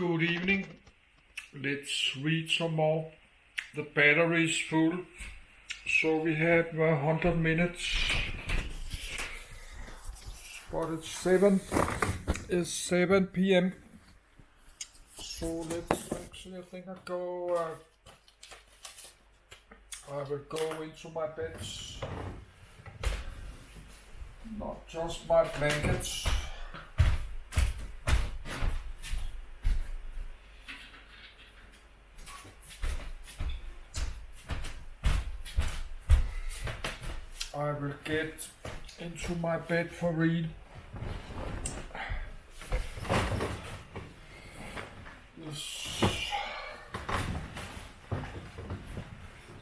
Good evening. Let's read some more. The battery is full, so we have 100 minutes. But it's 7 p.m. So let's actually, I think I will go into my beds. Not just my blankets. I will get into my bed for read.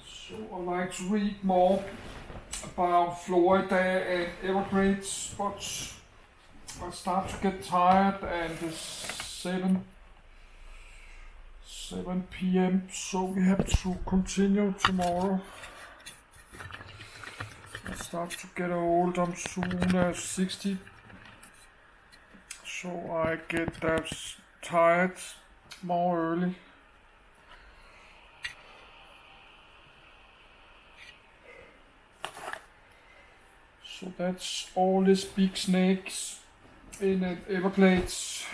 So I like to read more about Florida and Everglades, but I start to get tired and it's 7 p.m. so we have to continue tomorrow. I start to get old. I'm soon 60, so I get tired more early. So that's all these big snakes in Everglades.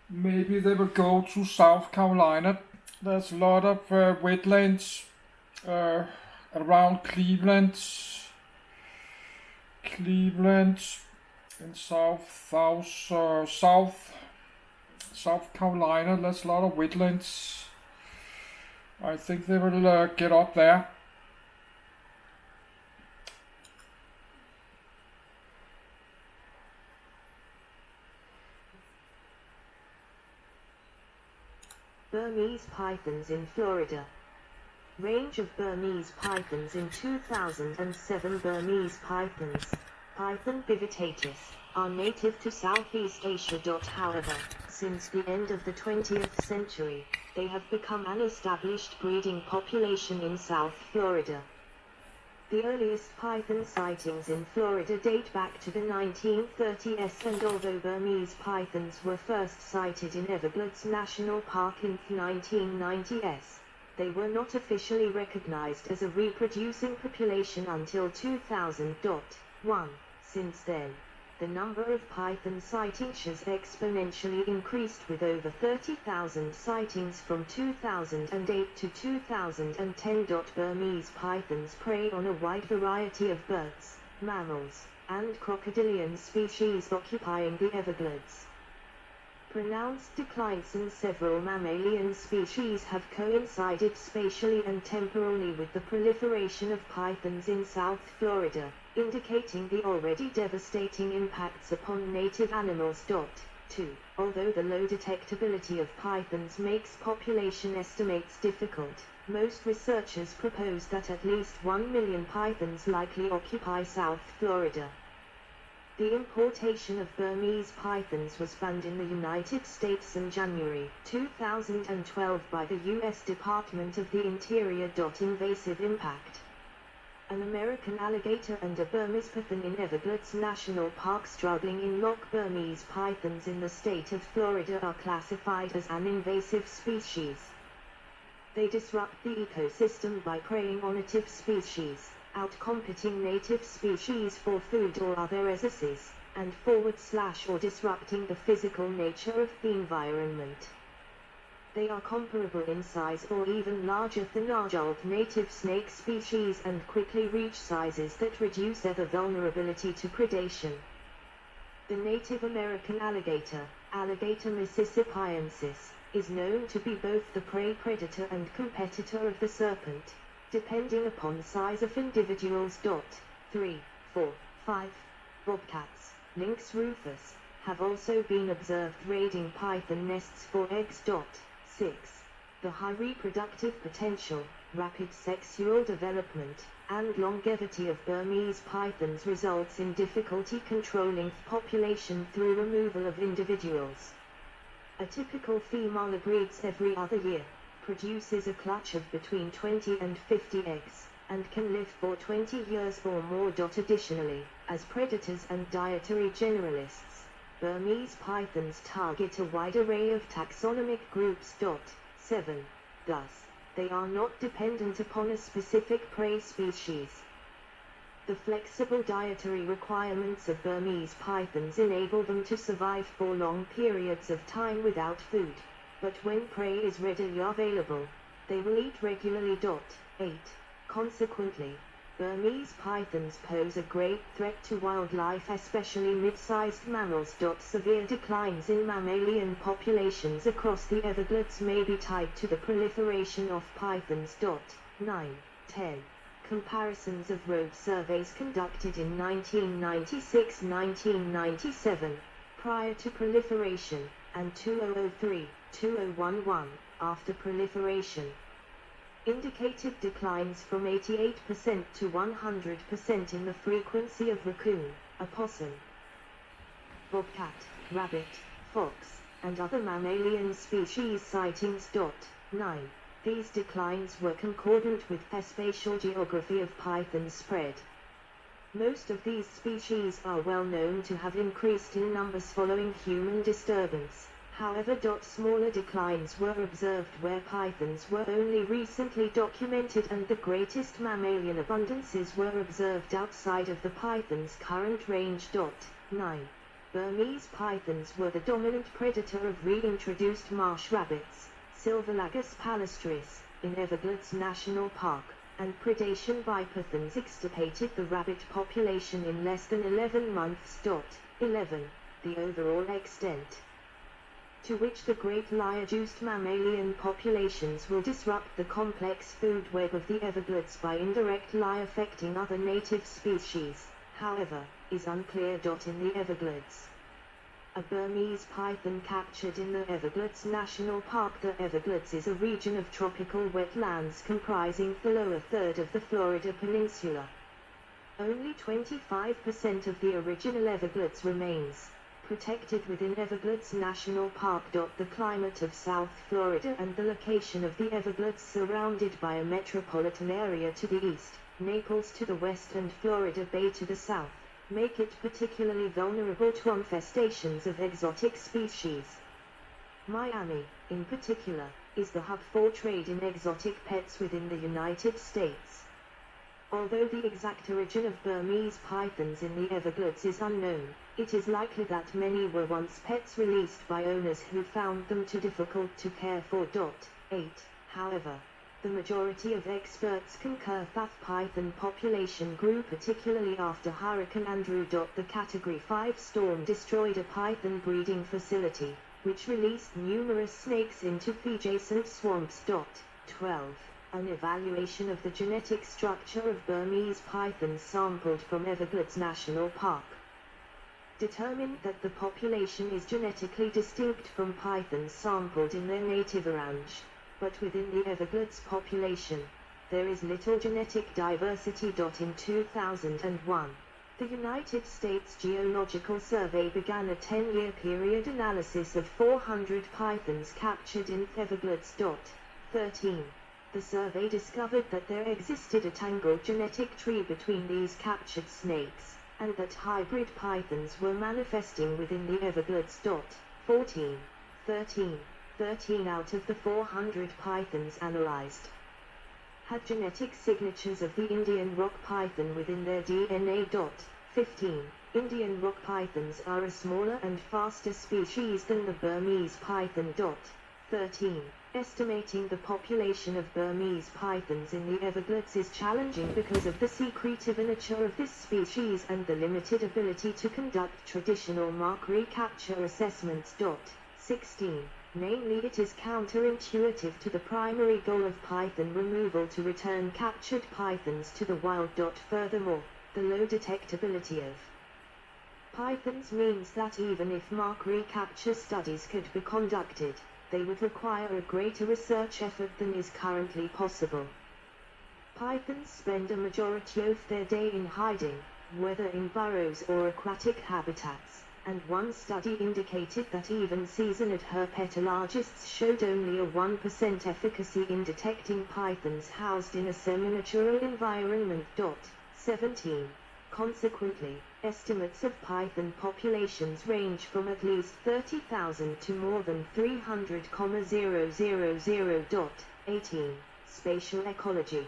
Maybe they will go to South Carolina. There's a lot of wetlands around Cleveland in South Carolina. There's a lot of wetlands. I think they will get up there. Burmese pythons in Florida. Range of Burmese pythons in 2007. Burmese pythons, Python bivitatus, are native to Southeast Asia. However, since the end of the 20th century, they have become an established breeding population in South Florida. The earliest python sightings in Florida date back to the 1930s, and although Burmese pythons were first sighted in Everglades National Park in the 1990s, they were not officially recognized as a reproducing population until 2001. Since then, the number of python sightings has exponentially increased, with over 30,000 sightings from 2008 to 2010. Burmese pythons prey on a wide variety of birds, mammals, and crocodilian species occupying the Everglades. Pronounced declines in several mammalian species have coincided spatially and temporally with the proliferation of pythons in South Florida, indicating the already devastating impacts upon native animals. 2. Although the low detectability of pythons makes population estimates difficult, most researchers propose that at least 1 million pythons likely occupy South Florida. The importation of Burmese pythons was banned in the United States in January 2012 by the U.S. Department of the Interior. Invasive impact. An American alligator and a Burmese python in Everglades National Park struggling in lock. Burmese pythons in the state of Florida are classified as an invasive species. They disrupt the ecosystem by preying on native species, outcompeting native species for food or other resources, and or disrupting the physical nature of the environment. They are comparable in size or even larger than adult native snake species and quickly reach sizes that reduce their vulnerability to predation. The Native American alligator, Alligator mississippiensis, is known to be both the prey predator and competitor of the serpent, depending upon size of individuals. 3, 4, 5. Bobcats, Lynx rufus, have also been observed raiding python nests for eggs. 6. The high reproductive potential, rapid sexual development, and longevity of Burmese pythons results in difficulty controlling the population through removal of individuals. A typical female breeds every other year, produces a clutch of between 20 and 50 eggs, and can live for 20 years or more. Additionally, as predators and dietary generalists, Burmese pythons target a wide array of taxonomic groups. 7. Thus, they are not dependent upon a specific prey species. The flexible dietary requirements of Burmese pythons enable them to survive for long periods of time without food, but when prey is readily available, they will eat regularly. 8. Consequently, Burmese pythons pose a great threat to wildlife, especially mid-sized mammals. Severe declines in mammalian populations across the Everglades may be tied to the proliferation of pythons. 9. 10. Comparisons of road surveys conducted in 1996-1997, prior to proliferation, and 2003-2011, after proliferation, indicated declines from 88% to 100% in the frequency of raccoon, opossum, bobcat, rabbit, fox, and other mammalian species sightings. 9. These declines were concordant with the spatial geography of python spread. Most of these species are well known to have increased in numbers following human disturbance. However, smaller declines were observed where pythons were only recently documented, and the greatest mammalian abundances were observed outside of the python's current range. 9. Burmese pythons were the dominant predator of reintroduced marsh rabbits, Silverlagus palustris, in Everglades National Park, and predation by pythons extirpated the rabbit population in less than 11 months. 11. The overall extent to which the great lyre-juiced mammalian populations will disrupt the complex food web of the Everglades by indirect lie affecting other native species, however, is unclear. In the Everglades, a Burmese python captured in the Everglades National Park. The Everglades is a region of tropical wetlands comprising the lower third of the Florida Peninsula. Only 25% of the original Everglades remains protected within Everglades National Park. The climate of South Florida and the location of the Everglades, surrounded by a metropolitan area to the east, Naples to the west, and Florida Bay to the south, make it particularly vulnerable to infestations of exotic species. Miami, in particular, is the hub for trade in exotic pets within the United States. Although the exact origin of Burmese pythons in the Everglades is unknown, it is likely that many were once pets released by owners who found them too difficult to care for. 8. However, the majority of experts concur that python population grew particularly after Hurricane Andrew. The Category 5 storm destroyed a python breeding facility, which released numerous snakes into the adjacent swamps. 12. An evaluation of the genetic structure of Burmese pythons sampled from Everglades National Park determined that the population is genetically distinct from pythons sampled in their native range, but within the Everglades population, there is little genetic diversity. In 2001, the United States Geological Survey began a 10-year period analysis of 400 pythons captured in Everglades. 13. The survey discovered that there existed a tangled genetic tree between these captured snakes, and that hybrid pythons were manifesting within the Everglades. 14. 13 out of the 400 pythons analyzed had genetic signatures of the Indian rock python within their DNA. 15. Indian rock pythons are a smaller and faster species than the Burmese python. 13. Estimating the population of Burmese pythons in the Everglades is challenging because of the secretive nature of this species and the limited ability to conduct traditional mark recapture assessments. 16. Namely, it is counterintuitive to the primary goal of python removal to return captured pythons to the wild. Furthermore, the low detectability of pythons means that even if mark recapture studies could be conducted, they would require a greater research effort than is currently possible. Pythons spend a majority of their day in hiding, whether in burrows or aquatic habitats, and one study indicated that even seasoned herpetologists showed only a 1% efficacy in detecting pythons housed in a semi-natural environment. 17. Consequently, Estimates of python populations range from at least 30,000 to more than 300,000. 18. Spatial ecology.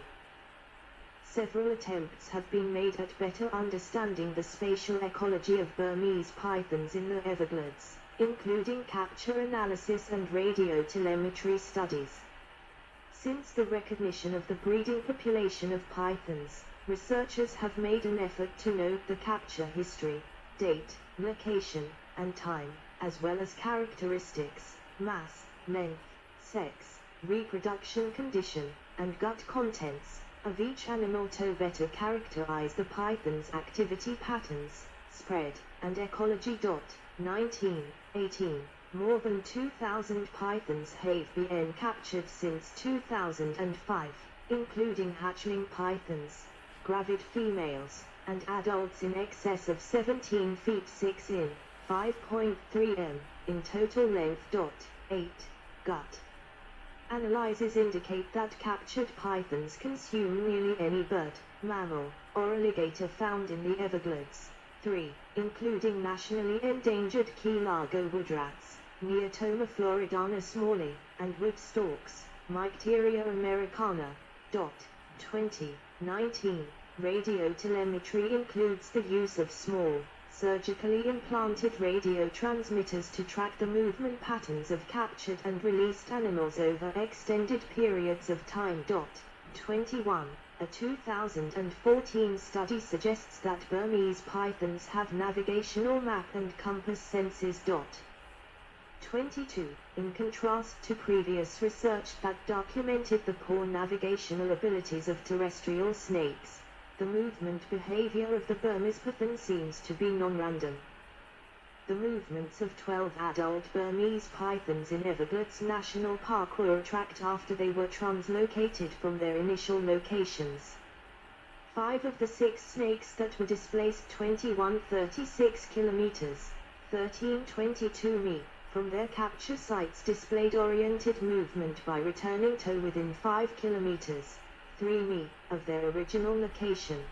Several attempts have been made at better understanding the spatial ecology of Burmese pythons in the Everglades, including capture analysis and radiotelemetry studies. Since the recognition of the breeding population of pythons, researchers have made an effort to note the capture history, date, location, and time, as well as characteristics, mass, length, sex, reproduction condition, and gut contents of each animal to better characterize the python's activity patterns, spread, and ecology. 19. 18. More than 2,000 pythons have been captured since 2005, including hatchling pythons, gravid females, and adults in excess of 17 feet 6 in, 5.3 m, in total length. 8. Gut. Analyses indicate that captured pythons consume nearly any bird, mammal, or alligator found in the Everglades. 3. Including nationally endangered key largo woodrats, Neotoma floridana smalley, and wood storks, Mycteria americana. 20. 19. Radiotelemetry includes the use of small, surgically implanted radio transmitters to track the movement patterns of captured and released animals over extended periods of time. 21. A 2014 study suggests that Burmese pythons have navigational map and compass senses. 22. In contrast to previous research that documented the poor navigational abilities of terrestrial snakes, the movement behavior of the Burmese python seems to be non-random. The movements of 12 adult Burmese pythons in Everglades National Park were tracked after they were translocated from their initial locations. 5 of the 6 snakes that were displaced 2136 kilometers, 1322 mi, from their capture sites displayed oriented movement by returning to within 5 kilometers, 3 mi, of their original location.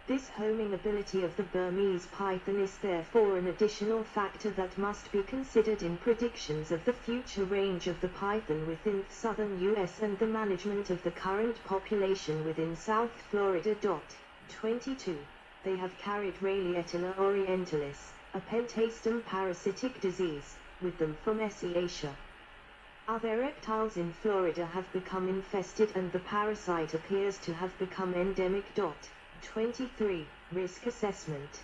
This homing ability of the Burmese python is therefore an additional factor that must be considered in predictions of the future range of the python within the southern U.S. and the management of the current population within South Florida. 22. They have carried Raleatilla orientalis, a pentastem parasitic disease, with them from Asia. Other reptiles in Florida have become infested and the parasite appears to have become endemic. 23. Risk assessment.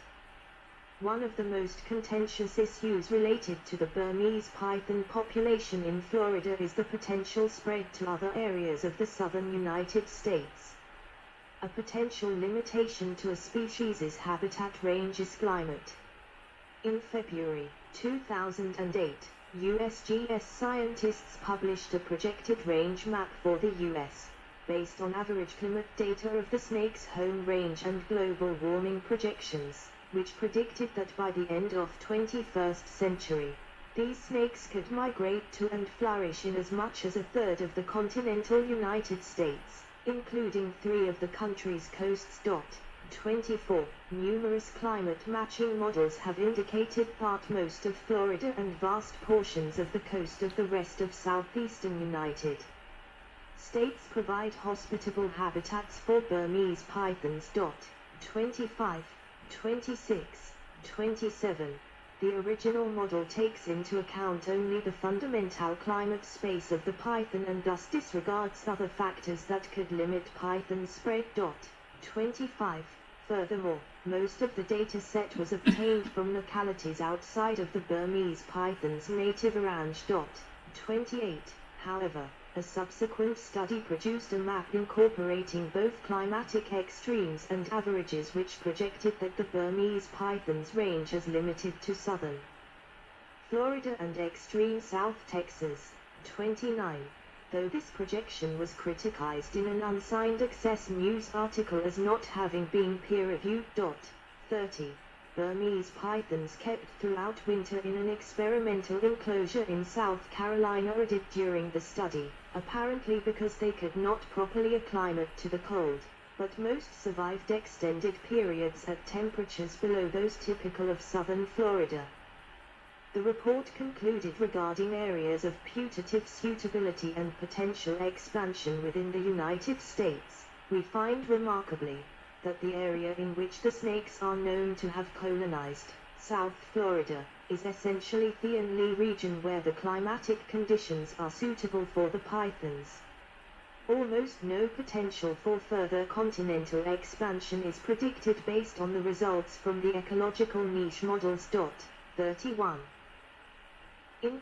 One of the most contentious issues related to the Burmese python population in Florida is the potential spread to other areas of the southern United States. A potential limitation to a species' habitat range is climate. In February 2008, USGS scientists published a projected range map for the U.S., based on average climate data of the snake's home range and global warming projections, which predicted that by the end of 21st century, these snakes could migrate to and flourish in as much as a third of the continental United States, including 3 of the country's coasts. 24. Numerous climate matching models have indicated that most of Florida and vast portions of the coast of the rest of southeastern United States provide hospitable habitats for Burmese pythons. 25, 26, 27. The original model takes into account only the fundamental climate space of the python and thus disregards other factors that could limit python spread. 25. Furthermore, most of the data set was obtained from localities outside of the Burmese python's native range. 28. However, a subsequent study produced a map incorporating both climatic extremes and averages which projected that the Burmese python's range is limited to southern Florida and extreme South Texas. 29. Though this projection was criticized in an unsigned Access News article as not having been peer-reviewed. 30. Burmese pythons kept throughout winter in an experimental enclosure in South Carolina are dead during the study, apparently because they could not properly acclimate to the cold, but most survived extended periods at temperatures below those typical of southern Florida. The report concluded regarding areas of putative suitability and potential expansion within the United States, we find remarkably that the area in which the snakes are known to have colonized, South Florida, is essentially the only region where the climatic conditions are suitable for the pythons. Almost no potential for further continental expansion is predicted based on the results from the ecological niche models. 31. In